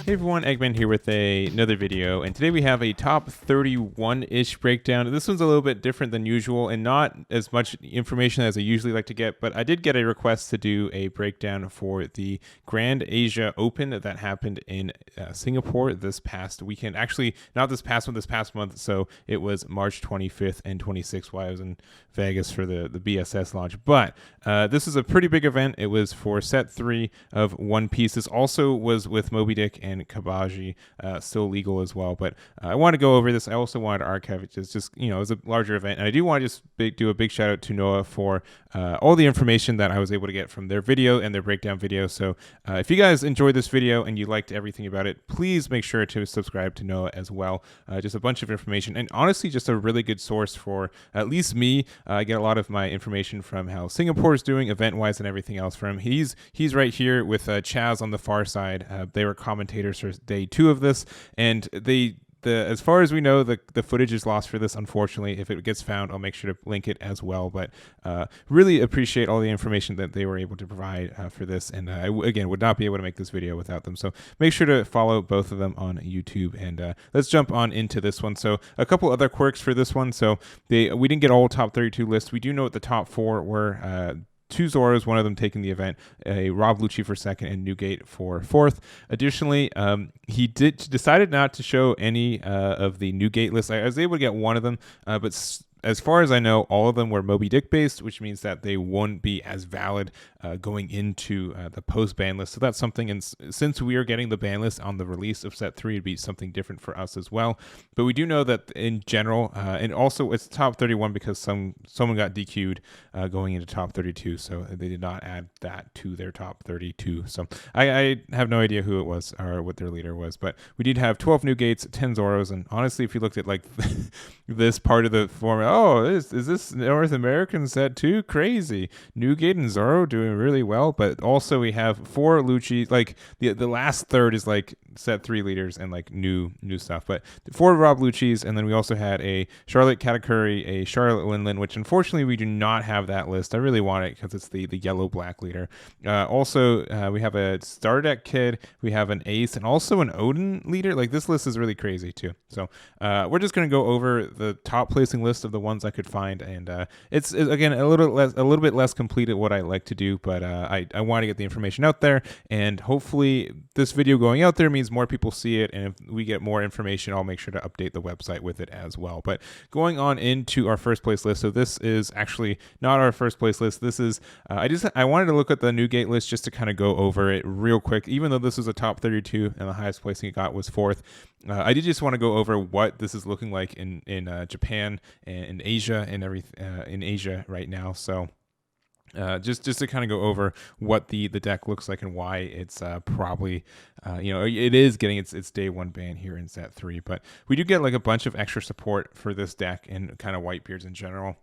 Hey everyone, Eggman here with another video, and today we have a top 31-ish breakdown. This one's a little bit different than usual and not as much information as I usually like to get, but I did get a request to do a breakdown for the Grand Asia Open that happened in Singapore this past weekend. Actually, not this past one, this past month, so it was March 25th and 26th while I was in Vegas for the BSS launch. But this is a pretty big event. It was for set 3 of OnePiece. This also was with Moby Dick and Kabaji, still legal as well. But I want to go over this. I also wanted to archive it just you know, it was a larger event. And I do want to just do a big shout out to Noah for all the information that I was able to get from their video and their breakdown video. So if you guys enjoyed this video and you liked everything about it, please make sure to subscribe to Noah as well. Just a bunch of information, and honestly just a really good source for at least me. I get a lot of my information from how Singapore is doing event-wise and everything else from him. He's right here with Chaz on the far side. They were commentators for day 2 of this, and as far as we know, the footage is lost for this, unfortunately. If it gets found, I'll make sure to link it as well. But really appreciate all the information that they were able to provide for this. And I, again, would not be able to make this video without them. So make sure to follow both of them on YouTube. And let's jump on into this one. So a couple other quirks for this one. So we didn't get all top 32 lists. We do know what the top 4 were. 2 Zoros, one of them taking the event, a Rob Lucci for 2nd and Newgate for 4th. Additionally, he decided not to show any of the Newgate lists. I was able to get one of them, but as far as I know, all of them were Moby Dick based, which means that they won't be as valid going into the post ban list. So that's something, and since we are getting the ban list on the release of set 3, it'd be something different for us as well. But we do know that in general, and also it's top 31 because someone got DQ'd going into top 32, so they did not add that to their top 32. So I have no idea who it was or what their leader was, but we did have 12 Newgates, 10 Zoros, and honestly, if you looked at like this part of the format, oh, is this North American set 2? Crazy. Newgate and Zoro doing really well, but also we have 4 Lucci. Like the last third is like set 3 leaders and like new stuff, but 4 Rob Lucci's, and then we also had a Charlotte Katakuri, a Charlotte Winland, which unfortunately we do not have that list. I really want it because it's the yellow-black leader. Also, we have a Star Deck Kid, we have an Ace, and also an Oden leader. Like this list is really crazy too. So we're just going to go over the top placing list of the ones I could find, and it's again a little bit less complete at what I like to do, but I want to get the information out there, and hopefully this video going out there means more people see it, and if we get more information, I'll make sure to update the website with it as well. But going on into our first place list, so this is actually not our first place list. This is I wanted to look at the Newgate list just to kind of go over it real quick, even though this was a top 32 and the highest placing it got was 4th. I did just want to go over what this is looking like in Japan and in Asia and everything in Asia right now. So just to kind of go over what the deck looks like and why it's probably it is getting its day 1 ban here in set 3. But we do get like a bunch of extra support for this deck and kind of Whitebeards in general.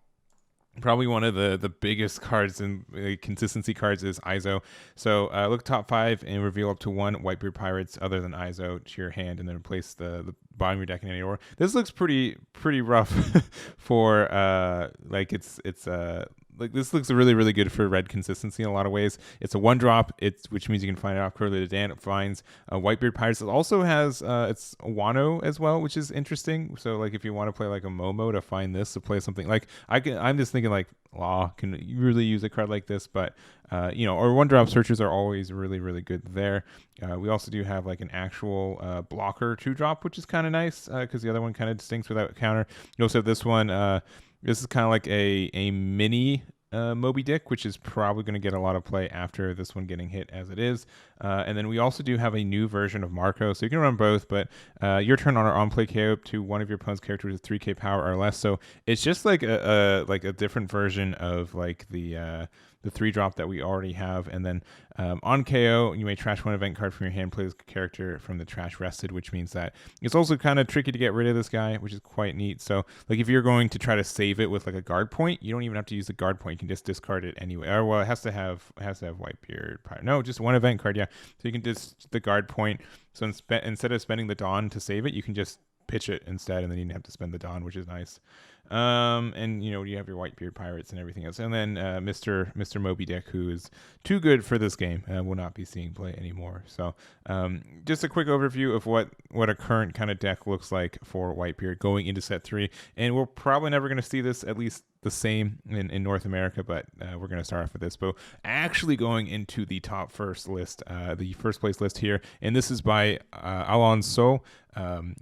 Probably one of the biggest cards and consistency cards is ISO. So look top 5 and reveal up to 1 Whitebeard Pirates other than ISO to your hand, and then place the bottom of your deck in any order. This looks pretty rough for like it's like this looks really, really good for red consistency in a lot of ways. It's a 1-drop, which means you can find it off Curly the Dan. It finds Whitebeard Pirates. It also has it's Wano as well, which is interesting. So like if you want to play like a Momo to find this, to play something like I'm just thinking like Law can you really use a card like this, but or 1-drop searches are always really, really good there. We also do have like an actual blocker 2-drop, which is kind of nice because the other one kind of stinks without counter. You also have this one. This is kind of like a mini Moby Dick, which is probably going to get a lot of play after this one getting hit as it is. And then we also do have a new version of Marco, so you can run both, but your turn on our on-play KO up to one of your opponent's characters with 3k power or less. So it's just like a different version of like the 3-drop that we already have. And then on KO, you may trash 1 event card from your hand, play this character from the trash rested, which means that it's also kind of tricky to get rid of this guy, which is quite neat. So like if you're going to try to save it with like a guard point, you don't even have to use the guard point. You can just discard it anyway. Or well, it has to have Whitebeard. No, just 1 event card, yeah. So you can just the guard point. So instead of spending the Dawn to save it, you can just pitch it instead, and then you didn't have to spend the Dawn, which is nice. And you have your Whitebeard pirates and everything else, and then Mr. Moby Dick, who is too good for this game, will not be seeing play anymore. So just a quick overview of what a current kind of deck looks like for Whitebeard going into set 3, and we're probably never going to see this, at least the same in North America, but we're going to start off with this. But actually going into the top first list, the first place list here, and this is by Alonso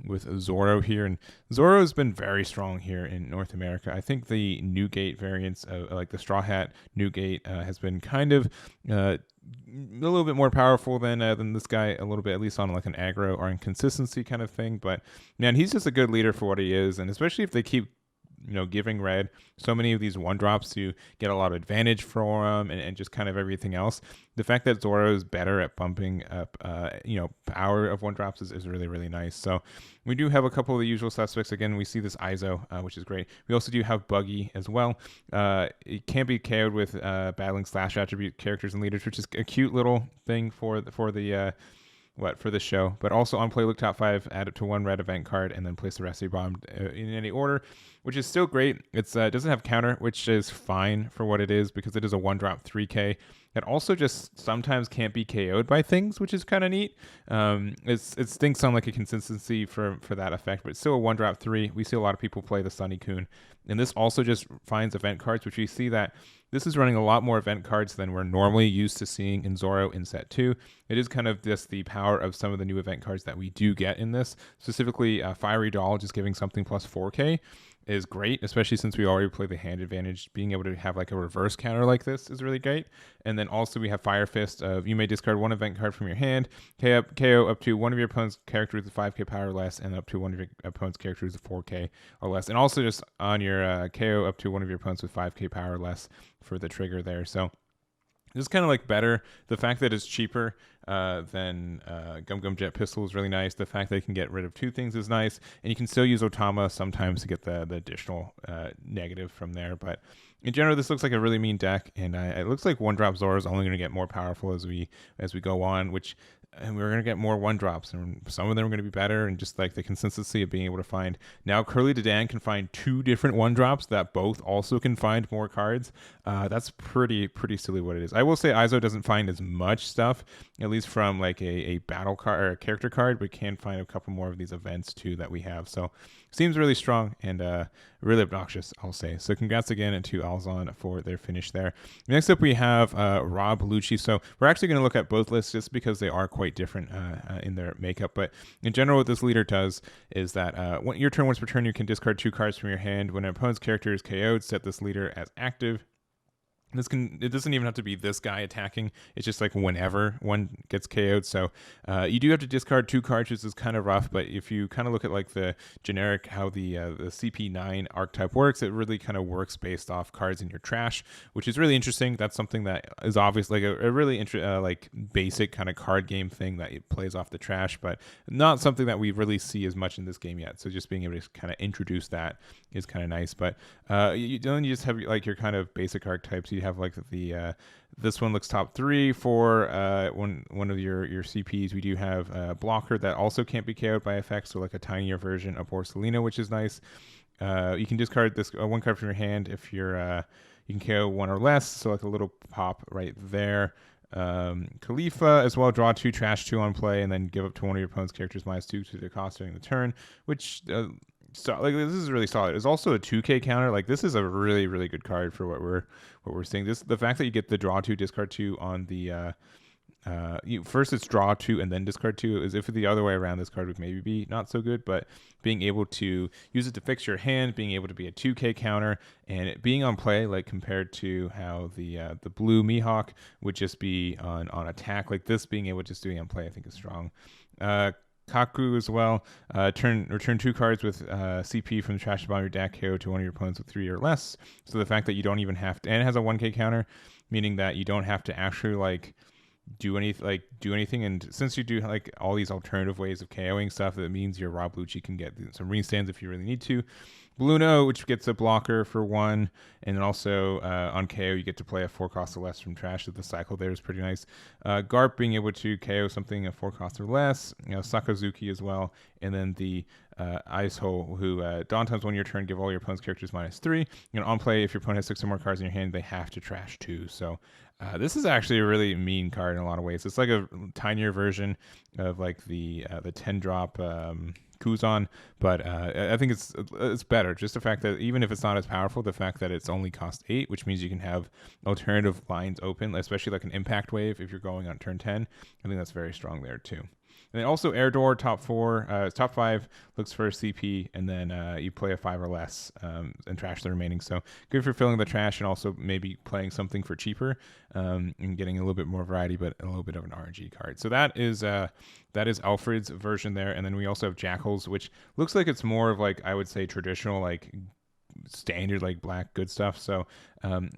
with Zoro here. And Zoro has been very strong here in North America. I think the Newgate variants, like the Straw Hat Newgate, has been kind of a little bit more powerful than this guy, a little bit, at least on like an aggro or inconsistency kind of thing. But man, he's just a good leader for what he is, and especially if they keep giving red so many of these 1-drops, you get a lot of advantage for him, and just kind of everything else. The fact that Zoro is better at bumping up power of 1-drops is really, really nice. So we do have a couple of the usual suspects. Again, we see this Izo, which is great. We also do have Buggy as well. It can't be KO'd with battling slash attribute characters and leaders, which is a cute little thing for the show. But also on play, look top 5, add it to 1 red event card, and then place the rest of your bomb in any order, which is still great. It doesn't have counter, which is fine for what it is, because it is a 1-drop 3k. It also just sometimes can't be KO'd by things, which is kind of neat. It stinks on like a consistency for that effect, but it's still a 1-drop 3. We see a lot of people play the Sunny Coon, and this also just finds event cards, which we see that this is running a lot more event cards than we're normally used to seeing in Zoro in set 2. It is kind of just the power of some of the new event cards that we do get in this. Specifically, Fiery Doll just giving something plus 4k is great, especially since we already play the hand advantage. Being able to have like a reverse counter like this is really great. And then also we have Fire Fist of you may discard 1 event card from your hand, KO up to one of your opponent's characters with 5k power or less, and up to one of your opponent's characters with 4k or less. And also just on your KO up to one of your opponents with 5k power or less for the trigger there. So this is kind of like better. The fact that it's cheaper than Gum Gum Jet Pistol is really nice. The fact that you can get rid of 2 things is nice. And you can still use Otama sometimes to get the additional negative from there. But in general, this looks like a really mean deck. And it looks like 1-drop Zoro is only going to get more powerful as we go on, and we're going to get more 1-drops, and some of them are going to be better, and just like the consistency of being able to find. Now Curly Dedan can find 2 different 1-drops that both also can find more cards. That's pretty silly what it is. I will say Izo doesn't find as much stuff, at least from like a battle card or a character card, but can find a couple more of these events too that we have. So seems really strong and really obnoxious, I'll say. So congrats again to Alzon for their finish there. Next up we have Rob Lucci. So we're actually going to look at both lists just because they are quite different in their makeup. But in general, what this leader does is that when your turn once per turn, you can discard 2 cards from your hand. When an opponent's character is KO'd, set this leader as active. It doesn't even have to be this guy attacking. It's just like whenever one gets KO'd. So you do have to discard 2 cards, which is kind of rough. But if you kind of look at like the generic how the CP9 archetype works, it really kind of works based off cards in your trash, which is really interesting. That's something that is obviously like a really like basic kind of card game thing that it plays off the trash, but not something that we really see as much in this game yet. So just being able to kind of introduce that is kind of nice. But you just have like your kind of basic archetypes. You have like the this one looks top 3 for one of your CPs. We do have blocker that also can't be KO'd by effects, so like a tinier version of Borsalino, which is nice. You can discard this 1 card from your hand if you're you can KO 1 or less, so like a little pop right there. Khalifa as well, draw 2, trash 2 on play, and then give up to one of your opponent's characters -2 to the cost during the turn, which so like this is really solid. It's also a 2k counter. Like this is a really, really good card for what we're seeing. The fact that you get the draw 2, discard 2 on the first it's draw 2 and then discard 2, is if the other way around this card would maybe be not so good, but being able to use it to fix your hand, being able to be a 2k counter, and it being on play, like compared to how the blue Mihawk would just be on attack, like this being able to just doing on play I think is strong. Kaku as well. Return 2 cards with CP from the trash bomb your deck, KO to one of your opponents with 3 or less. So the fact that you don't even have to, and it has a 1k counter, meaning that you don't have to actually like do anything. And since you do like all these alternative ways of KOing stuff, that means your Rob Lucci can get some restands if you really need to. Bluno, which gets a blocker for 1, and then also on KO you get to play a 4 cost or less from trash. So the cycle there is pretty nice. Garp being able to KO something a 4 cost or less. Sakazuki as well, and then the Ice Hole, who downtimes 1 your turn, give all your opponent's characters -3. On play, if your opponent has 6 or more cards in your hand, they have to trash 2. So this is actually a really mean card in a lot of ways. It's like a tinier version of like the 10 drop Kuzan, but I think it's better. Just the fact that even if it's not as powerful, the fact that it's only cost 8, which means you can have alternative lines open, especially like an impact wave if you're going on turn 10. I think that's very strong there too. And then also Air Door, top 5 looks for a CP, and then you play a 5 or less and trash the remaining. So good for filling the trash and also maybe playing something for cheaper and getting a little bit more variety, but a little bit of an RNG card. So that is Alfred's version there. And then we also have Jackals, which looks like it's more of like, I would say, traditional like standard like black good stuff. So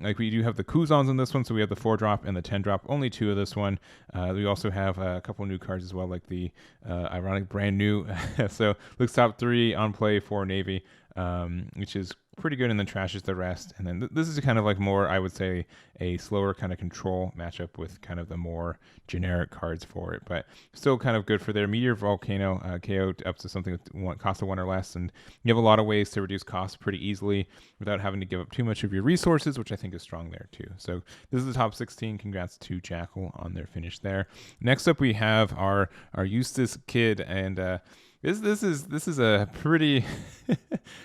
like we do have the Kuzans in this one, so we have the 4 drop and the 10 drop, only 2 of this one. We also have a couple new cards as well, like the ironic brand new so looks top 3 on play for Navy, which is pretty good, and then trashes the rest. And then this is kind of like more, I would say, a slower kind of control matchup with kind of the more generic cards for it, but still kind of good for their Meteor Volcano KO up to something with cost of 1 or less. And you have a lot of ways to reduce costs pretty easily without having to give up too much of your resources, which I think is strong there too. So this is the top 16. Congrats to Jackal on their finish there. Next up we have our Eustass kid, and this is a pretty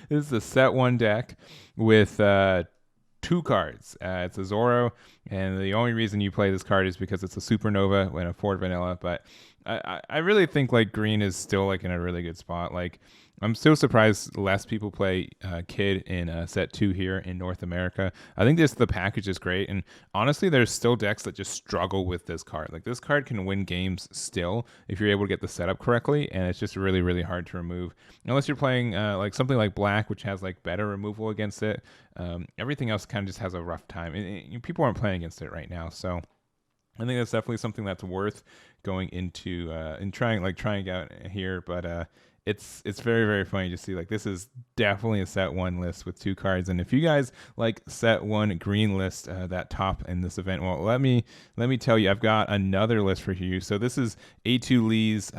this is a set 1 deck with 2 cards. It's a Zoro, and the only reason you play this card is because it's a Supernova and a 4 vanilla. But I really think like green is still like in a really good spot. Like I'm still surprised less people play Kid in set 2 here in North America. I think the package is great, and honestly, there's still decks that just struggle with this card. Like this card can win games still if you're able to get the setup correctly, and it's just really, really hard to remove unless you're playing like something like Black, which has like better removal against it. Everything else kind of just has a rough time, and people aren't playing against it right now, so I think that's definitely something that's worth going into and trying out here. But it's very, very funny to see. Like this is definitely a set 1 list with 2 cards, and if you guys like set 1 green list that top in this event, well, let me tell you, I've got another list for you. So this is A2 Lee's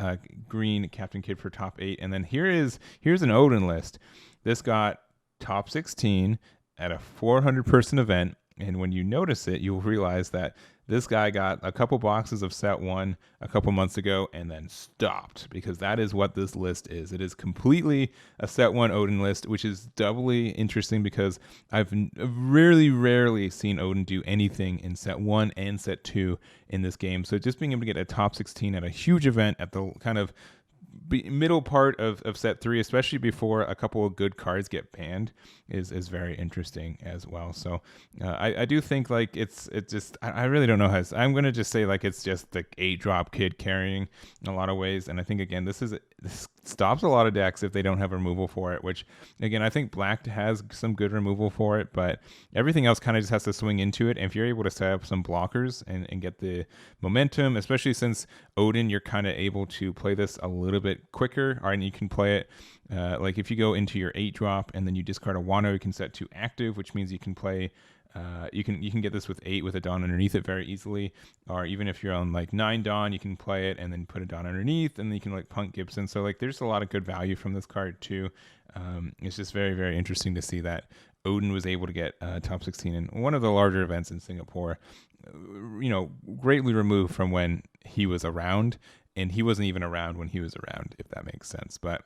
green Captain Kid for top 8, and then here's an Oden list. This got top 16 at a 400 person event, and when you notice it, you'll realize that this guy got a couple boxes of set 1 a couple months ago and then stopped, because that is what this list is. It is completely a set 1 Oden list, which is doubly interesting because I've rarely seen Oden do anything in set 1 and set 2 in this game. So just being able to get a top 16 at a huge event at the kind of middle part of set 3, especially before a couple of good cards get banned, is very interesting as well. So I do think like it's just, I really don't know how I'm going to just say like it's just the 8 drop Kid carrying in a lot of ways. And I think again this stops a lot of decks if they don't have removal for it, which again I think Black has some good removal for it, but everything else kind of just has to swing into it. And if you're able to set up some blockers and get the momentum, especially since Oden, you're kind of able to play this a little bit quicker, and you can play it like if you go into your 8 drop and then you discard a Wano, you can set to active, which means you can play you can get this with 8 with a Dawn underneath it very easily. Or even if you're on like 9 Dawn, you can play it and then put a Dawn underneath, and then you can like Punk Gibson. So like there's a lot of good value from this card too. It's just very, very interesting to see that Oden was able to get top 16 in one of the larger events in Singapore, greatly removed from when he was around, and he wasn't even around when he was around, if that makes sense. But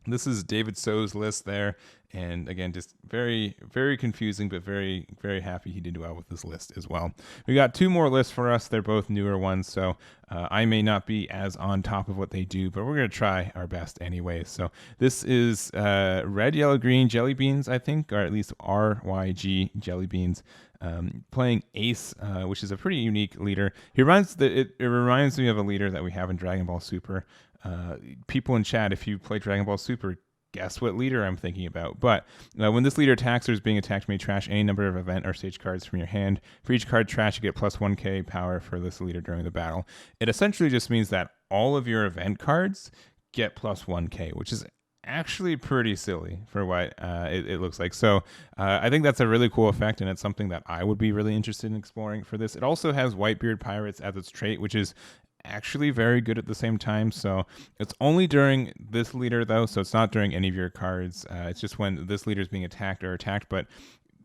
this is David So's list there, and again, just very, very confusing, but very, very happy he did well with this list as well. We got 2 more lists for us. They're both newer ones, so I may not be as on top of what they do, but we're going to try our best anyway. So this is red, yellow, green jelly beans, I think, or at least RYG jelly beans. Playing Ace, which is a pretty unique leader. It reminds me of a leader that we have in Dragon Ball Super. People in chat, if you play Dragon Ball Super, guess what leader I'm thinking about. But when this leader attacks or is being attacked, you may trash any number of event or stage cards from your hand. For each card trash, you get plus 1k power for this leader during the battle. It essentially just means that all of your event cards get plus 1k, which is actually pretty silly for what it looks like. So I think that's a really cool effect, and it's something that I would be really interested in exploring for this. It also has Whitebeard Pirates as its trait, which is actually very good at the same time. So it's only during this leader though, so it's not during any of your cards. It's just when this leader is being attacked or attacked. But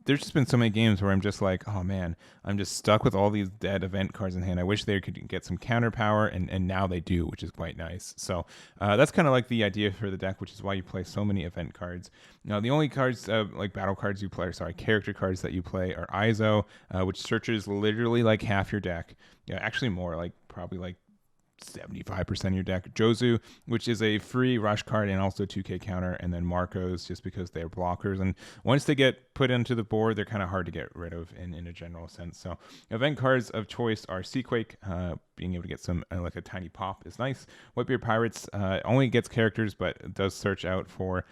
there's just been so many games where I'm just like, oh man, I'm just stuck with all these dead event cards in hand. I wish they could get some counter power, and now they do, which is quite nice. So that's kind of like the idea for the deck, which is why you play so many event cards. Now, the only cards, like battle cards you play, character cards that you play are ISO, which searches literally like half your deck. Yeah, actually more, like probably like 75% of your deck. Jozu, which is a free rush card and also 2k counter, and then Marcos, just because they're blockers, and once they get put into the board, they're kind of hard to get rid of in a general sense. So event cards of choice are Seaquake, being able to get some like a tiny pop is nice. Whitebeard Pirates only gets characters, but does search out for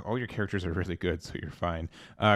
all your characters are really good, so you're fine.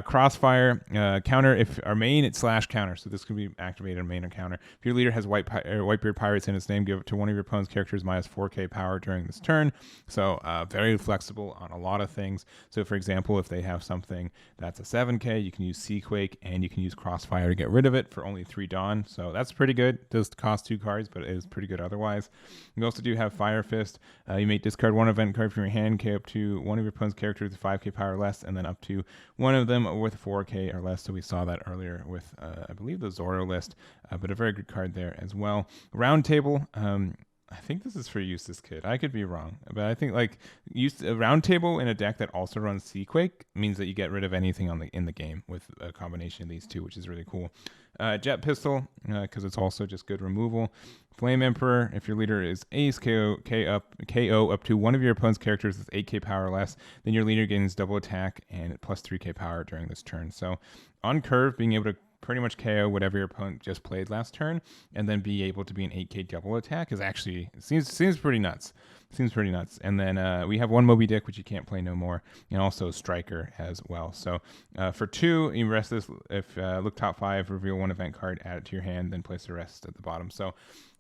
Crossfire, counter if our main, it's slash counter, so this can be activated on main or counter. If your leader has Whitebeard Pirates in its name, give it to one of your opponent's characters minus 4k power during this turn. So very flexible on a lot of things. So for example, if they have something that's a 7k, you can use Seaquake and you can use Crossfire to get rid of it for only 3 Dawn. So that's pretty good. It does cost 2 cards, but it is pretty good otherwise. You also do have Fire Fist. You may discard one event card from your hand, K up to one of your opponent's characters with 5k power or less, and then up to one of them with 4k or less. So we saw that earlier with I believe the Zoro list, but a very good card there as well. Round Table, I think this is for Eustass Kid. I could be wrong, but I think like a Round Table in a deck that also runs Seaquake means that you get rid of anything in the game with a combination of these two, which is really cool. Jet Pistol, because it's also just good removal. Flame Emperor, if your leader is Ace, KO up to one of your opponent's characters with 8k power or less, then your leader gains double attack and plus 3k power during this turn. So on curve, being able to pretty much KO whatever your opponent just played last turn, and then be able to be an 8k double attack is actually seems pretty nuts. Seems pretty nuts. And then we have one Moby Dick, which you can't play no more, and also Striker as well. So for 2, you rest this. If look top 5, reveal one event card, add it to your hand, then place the rest at the bottom. So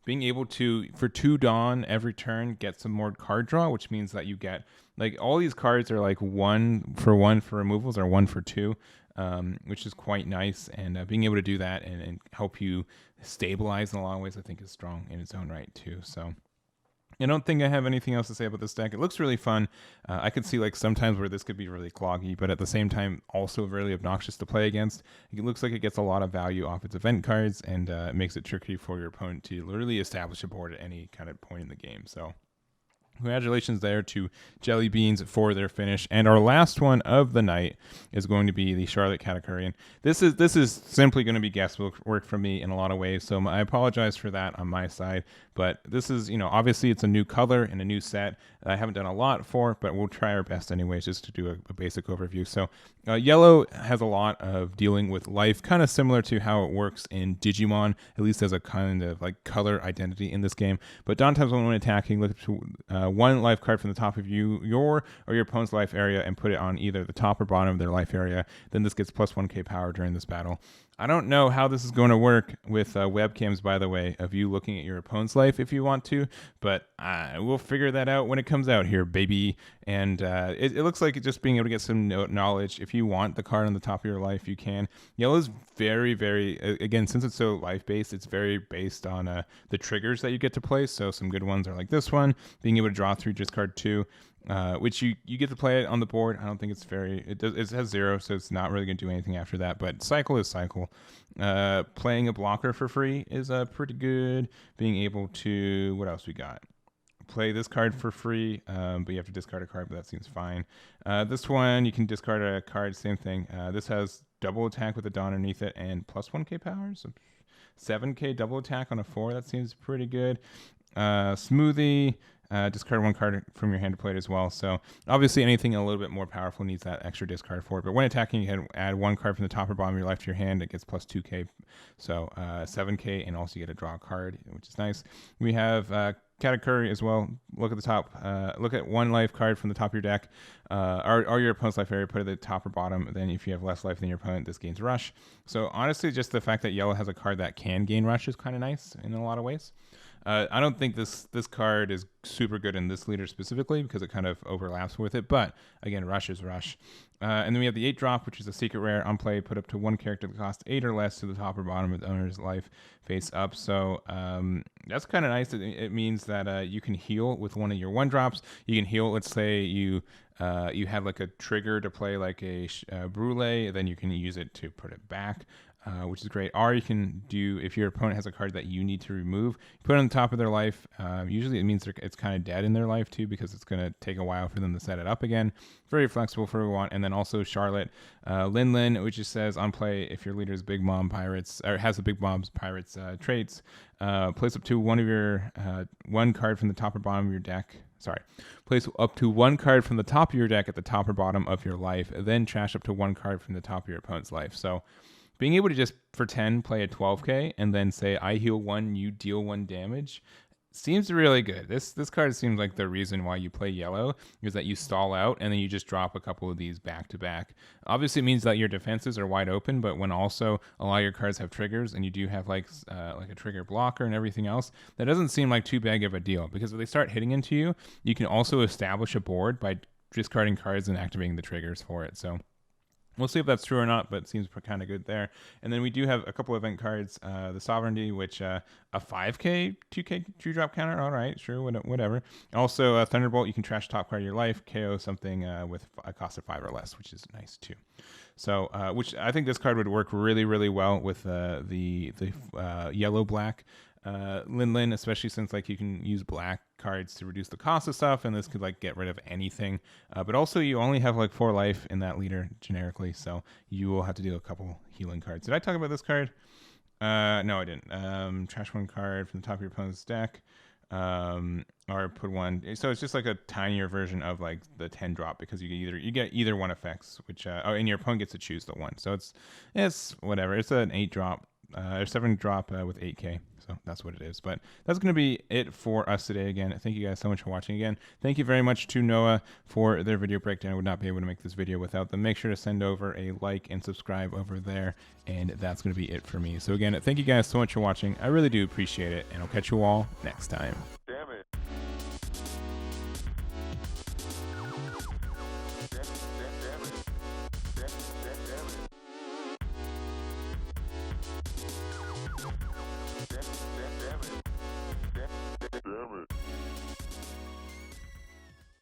being able to, for 2 Dawn every turn, get some more card draw, which means that you get, like, all these cards are like 1 for removals, or 1 for 2, which is quite nice. And being able to do that and help you stabilize in a lot of ways, I think is strong in its own right too. So I don't think I have anything else to say about this deck. It looks really fun. I could see like sometimes where this could be really cloggy, but at the same time also really obnoxious to play against. It looks like it gets a lot of value off its event cards, and it makes it tricky for your opponent to literally establish a board at any kind of point in the game. So congratulations there to Jelly Beans for their finish. And our last one of the night is going to be the Charlotte Katakuri. This is simply going to be guesswork from me in a lot of ways, so I apologize for that on my side. But this is, obviously it's a new color and a new set that I haven't done a lot for, but we'll try our best anyways just to do a basic overview. So yellow has a lot of dealing with life, kind of similar to how it works in Digimon, at least as a kind of like color identity in this game. But Dawn times when attacking, look to one life card from the top of your or your opponent's life area and put it on either the top or bottom of their life area. Then this gets plus 1k power during this battle. I don't know how this is going to work with webcams, by the way, of you looking at your opponent's life if you want to, but we'll figure that out when it comes out here, baby. And it looks like just being able to get some knowledge. If you want the card on the top of your life, you can. Yellow is very, very, again, since it's so life-based, it's very based on the triggers that you get to play. So some good ones are like this one, being able to draw 3, discard 2. Which you get to play it on the board. I don't think it's it has 0, so it's not really going to do anything after that, but cycle is cycle. Playing a blocker for free is pretty good. Being able to, what else we got? Play this card for free, but you have to discard a card, but that seems fine. This one, you can discard a card, same thing. This has double attack with a Dawn underneath it and plus 1k power, so 7k double attack on a 4, that seems pretty good. Smoothie, Discard 1 card from your hand to play it as well. So obviously anything a little bit more powerful needs that extra discard for it. But when attacking, you can add 1 card from the top or bottom of your life to your hand. It gets plus 2k, so 7k, and also you get to draw a card, which is nice. We have Katakuri as well. Look at the top. Look at 1 life card from the top of your deck, or your opponent's life area. Put it at the top or bottom. Then if you have less life than your opponent, this gains rush. So honestly, just the fact that yellow has a card that can gain rush is kind of nice in a lot of ways. I don't think this card is super good in this leader specifically because it kind of overlaps with it. But again, rush is rush. And then we have the 8 drop, which is a secret rare. On play, put up to 1 character that costs 8 or less to the top or bottom of the owner's life face up. So that's kind of nice. It means that you can heal with one of your 1 drops. You can heal. Let's say you have like a trigger to play like a Brûlé, then you can use it to put it back. Which is great. Or you can do, if your opponent has a card that you need to remove, put it on the top of their life. Usually it means it's kind of dead in their life too, because it's going to take a while for them to set it up again. Very flexible for what we want. And then also Charlotte Lin, which just says on play, if your leader is Big Mom Pirates, or has the Big Mom's Pirates traits, place up to 1 of your 1 card from the top or bottom of your deck. Place up to 1 card from the top of your deck at the top or bottom of your life, then trash up to 1 card from the top of your opponent's life. So being able to just, for 10, play a 12k and then say, I heal 1, you deal 1 damage, seems really good. This card seems like the reason why you play yellow, is that you stall out and then you just drop a couple of these back to back. Obviously it means that your defenses are wide open, but when also a lot of your cards have triggers and you do have like a trigger blocker and everything else, that doesn't seem like too big of a deal, because if they start hitting into you, you can also establish a board by discarding cards and activating the triggers for it. So we'll see if that's true or not, but it seems kind of good there. And then we do have a couple event cards. The Sovereignty, which a 5k, 2k, 2-drop counter. All right, sure, whatever. Also, Thunderbolt, you can trash top card of your life, KO something with a cost of 5 or less, which is nice too. So, which I think this card would work really, really well with the yellow-black Lin, especially since like you can use black cards to reduce the cost of stuff, and this could like get rid of anything. But also you only have like 4 life in that leader generically, so you will have to do a couple healing cards. Did I talk about this card? No, I didn't. Trash 1 card from the top of your opponent's deck, or put 1. So it's just like a tinier version of like the 10 drop, because you get either 1 effects, which and your opponent gets to choose the 1. So it's whatever. It's an 8 drop. Or 7 drop with 8k, so that's what it is. But that's going to be it for us today. Again, thank you guys so much for watching. Again, thank you very much to Noah for their video breakdown. I would not be able to make this video without them. Make sure to send over a like and subscribe over there, and that's going to be it for me. So again, thank you guys so much for watching. I really do appreciate it, and I'll catch you all next time.